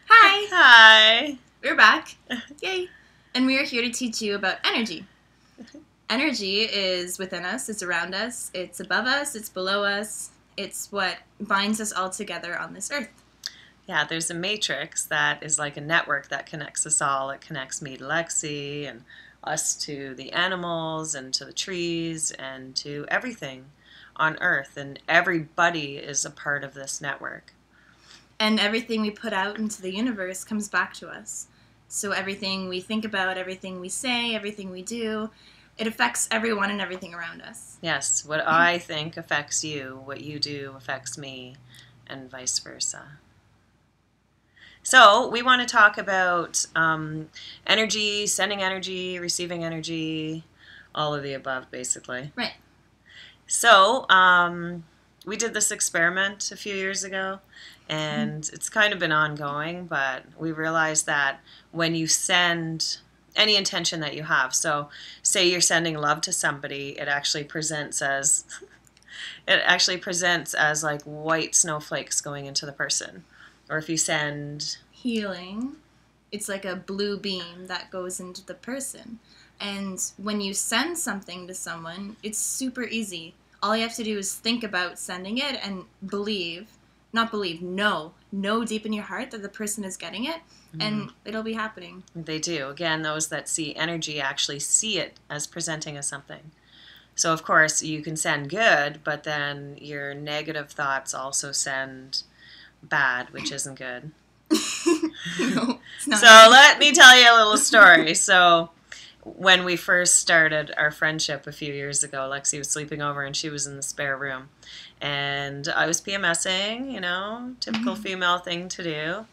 Hi! Hi. We're back. Yay! And we are here to teach you about energy. Energy is within us, it's around us, it's above us, it's below us. It's what binds us all together on this earth. Yeah, there's a matrix that is like a network that connects us all. It connects me to Lexi and us to the animals and to the trees and to everything on Earth. And everybody is a part of this network. And everything we put out into the universe comes back to us. So everything we think about, everything we say, everything we do, it affects everyone and everything around us. Yes, what I think affects you, what you do affects me, and vice versa. So we want to talk about energy, sending energy, receiving energy, all of the above, basically. Right. So we did this experiment a few years ago, and it's kind of been ongoing, but we realized that when you send any intention that you have, so say you're sending love to somebody, it actually presents as like white snowflakes going into the person. Or if you send healing, it's like a blue beam that goes into the person. And when you send something to someone, it's super easy. All you have to do is think about sending it and know deep in your heart that the person is getting it, and it'll be happening. They do. Again, those that see energy actually see it as presenting as something. So, of course, you can send good, but then your negative thoughts also send bad, which isn't good. No, it's not. So let me tell you a little story. So when we first started our friendship a few years ago, Lexi was sleeping over and she was in the spare room. And I was PMSing, typical female thing to do.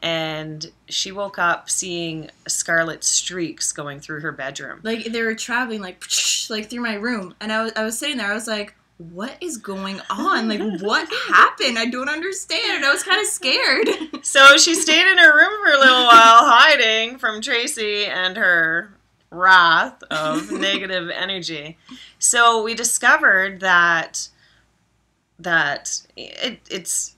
And she woke up seeing scarlet streaks going through her bedroom. Like they were traveling like through my room. And I was sitting there, I was like, what is going on? Like, what happened? I don't understand. And I was kind of scared. So she stayed in her room for a little while, hiding from Tracy and her wrath of negative energy. So we discovered that it's,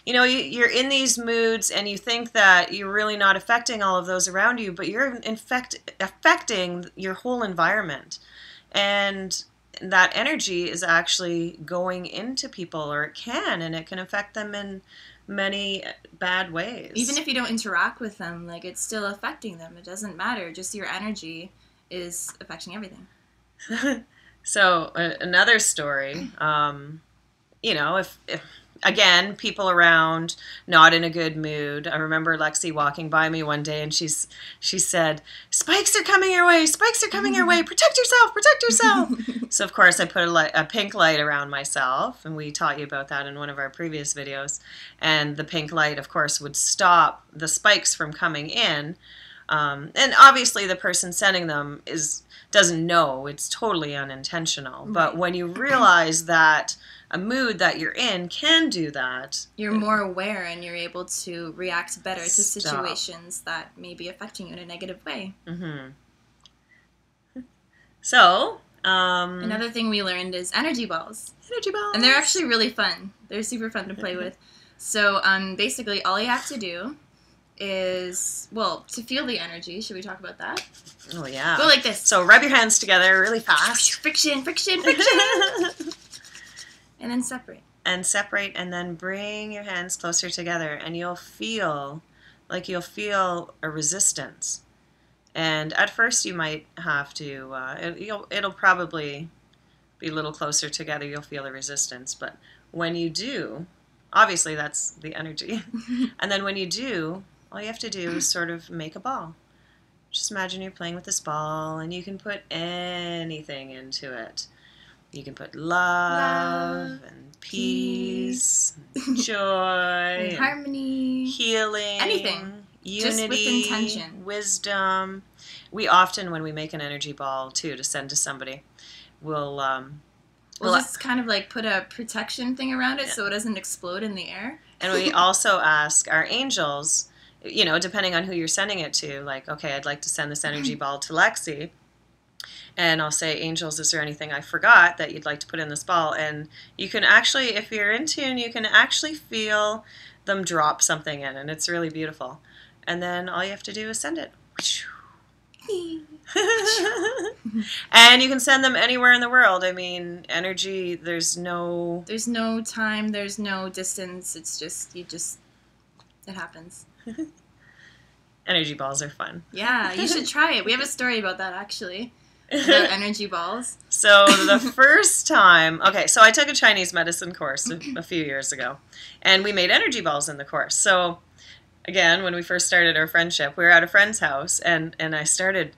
you're in these moods and you think that you're really not affecting all of those around you, but you're in fact affecting your whole environment. And that energy is actually going into people, or it can affect them in many bad ways. Even if you don't interact with them, like, it's still affecting them. It doesn't matter. Just your energy is affecting everything. So another story, if again, people around not in a good mood. I remember Lexi walking by me one day and she said, "Spikes are coming your way. Spikes are coming your way. Protect yourself. Protect yourself." So of course I put a pink light around myself, and we taught you about that in one of our previous videos. And the pink light, of course, would stop the spikes from coming in. And obviously the person sending them doesn't know. It's totally unintentional. But when you realize that a mood that you're in can do that, you're more aware and you're able to react better to situations that may be affecting you in a negative way. So another thing we learned is energy balls. And they're actually really fun. They're super fun to play with. So basically all you have to do is, to feel the energy. Should we talk about that? Oh yeah. Go like this. So rub your hands together really fast. Friction, friction, friction. And then separate. And separate, and then bring your hands closer together, and you'll feel a resistance. And at first you might have to, it'll probably be a little closer together, you'll feel a resistance. But when you do, obviously that's the energy. And then when you do, all you have to do is sort of make a ball. Just imagine you're playing with this ball, and you can put anything into it. You can put love and peace, and joy, and harmony, healing, anything, unity, just with intention, wisdom. We often, when we make an energy ball too to send to somebody, we'll just kind of like put a protection thing around it so it doesn't explode in the air. And we also ask our angels, depending on who you're sending it to, like, okay, I'd like to send this energy ball to Lexi. And I'll say, angels, is there anything I forgot that you'd like to put in this ball? And you can actually, if you're in tune, you can actually feel them drop something in, and it's really beautiful. And then all you have to do is send it. And you can send them anywhere in the world. I mean, energy, there's no time, there's no distance. It's just, it happens. Energy balls are fun. Yeah, you should try it. We have a story about that, actually, about energy balls. So the first time, okay, so I took a Chinese medicine course a few years ago, and we made energy balls in the course. So again, when we first started our friendship, we were at a friend's house, and I started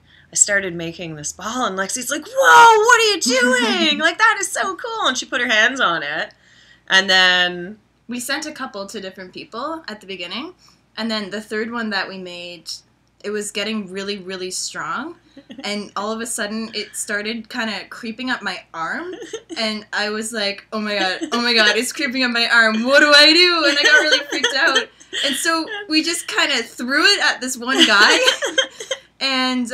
making this ball, and Lexi's like, "Whoa, what are you doing? Like, that is so cool!" And she put her hands on it, and then we sent a couple to different people at the beginning, and then the third one that we made, it was getting really, really strong, and all of a sudden it started kind of creeping up my arm, and I was like, oh my god, it's creeping up my arm, what do I do? And I got really freaked out, and so we just kind of threw it at this one guy, and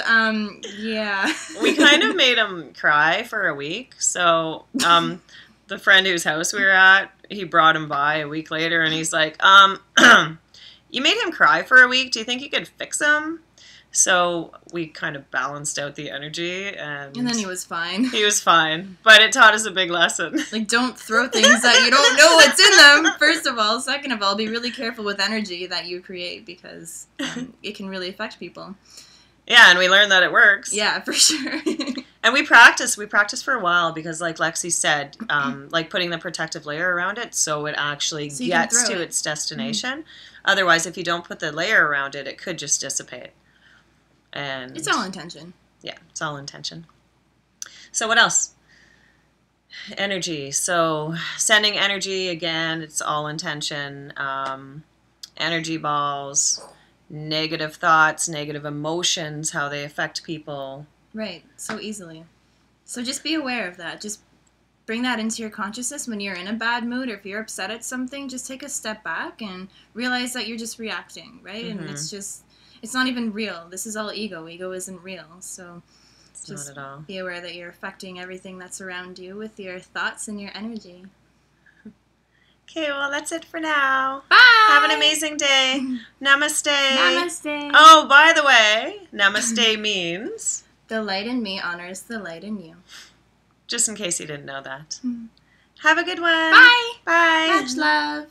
yeah. We kind of made him cry for a week, so the friend whose house we were at, he brought him by a week later, and he's like, you made him cry for a week. Do you think you could fix him? So we kind of balanced out the energy, and then he was fine. He was fine, but it taught us a big lesson. Like, don't throw things that you don't know what's in them, first of all. Second of all, be really careful with energy that you create, because it can really affect people. Yeah, and we learned that it works. Yeah, for sure. And we practiced for a while, because like Lexi said, like putting the protective layer around it so it actually gets to its destination. Mm-hmm. Otherwise, if you don't put the layer around it, it could just dissipate. And it's all intention. Yeah, it's all intention. So what else? Energy. So sending energy, again, it's all intention. Energy balls, negative thoughts, negative emotions, how they affect people. Right, so easily. So just be aware of that. Just bring that into your consciousness when you're in a bad mood, or if you're upset at something, just take a step back and realize that you're just reacting, right? Mm-hmm. And it's not even real. This is all ego. Ego isn't real. So just not at all. Be aware that you're affecting everything that's around you with your thoughts and your energy. Okay, well, that's it for now. Bye! Have an amazing day. Namaste. Namaste. Oh, by the way, namaste means... the light in me honors the light in you. Just in case you didn't know that. Have a good one. Bye. Bye. Much love.